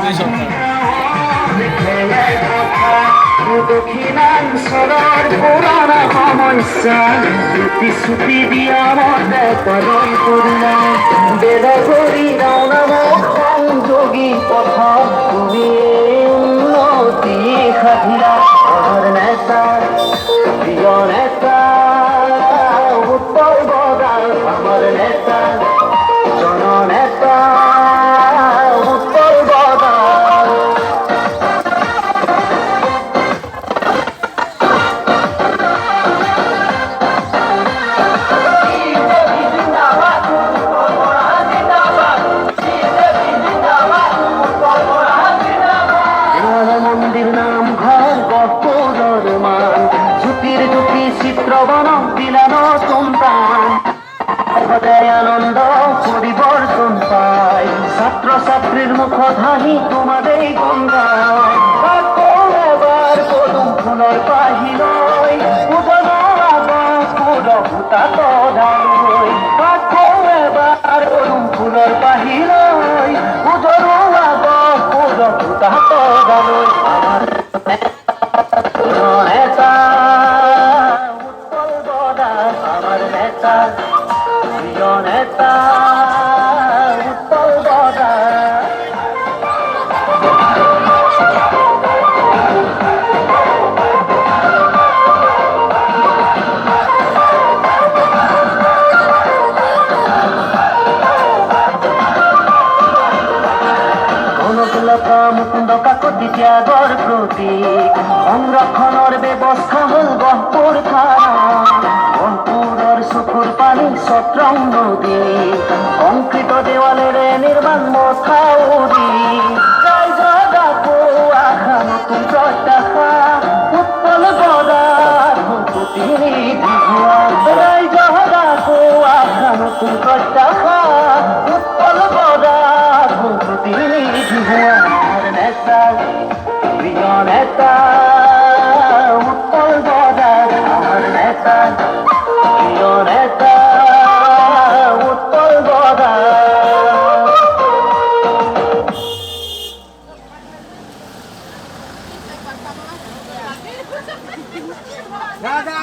দুই সপ্তাহ। দক্ষিণাঞ্চলৰ পুৰণা সমস্যা প্ৰতিশ্ৰুতি দিয়া মতে পালন কৰিলা বেদ কৰি ৰাওনামক সংযোগী পথত তুমি উন্নতি সাধিলা আমাৰ নেতা প্ৰিয় নেতা উত্তৰ বজাৰ আমাৰ নেতা জননেতা উত্তৰ বজাৰ মন্দির নাম ঘর গহপুরের মান জ্যোতির জ্যোতি চিত্র বনক দিলান সন্তান আনন্দ পরিবর্তন পায় ছাত্র ছাত্রীর মুখ ধাহি তোমাদের গঙ্গায় এবার পদুম ফুলৰ বাহিৰ পূজন ভূতাত ধাই এবাৰ পদুম ফুলৰ বাহিৰ পূজন ভূতাত গালৈ আমাৰ নেতা উৎপল বদাৰ আমাৰ নেতা প্ৰিয় নেতা উৎপল বদাৰ কনকলতা মুকুন্দ কাকতি ত্যাগৰ প্ৰতীক সংৰক্ষণৰ ব্যৱস্থা হল গহপুৰ থানা গহপুৰৰ চকুৰ পানী চত্ৰং নদী কংক্ৰিট দেৱালেৰে নিৰ্মাণ মথাউৰি ৰাইজৰ আশা নতুন প্ৰত্যাশা উৎপল বদাৰ প্ৰতিনিধি হোৱা ৰাইজৰ আশা নতুন প্ৰত্যাশা উৎপল বদাৰ প্ৰতিনিধি হোৱা আমাৰ নেতা প্ৰিয় নেতা উৎপল বদাৰ আমাৰ নেতা প্ৰিয় নেতা উৎপল বদাৰ দাদা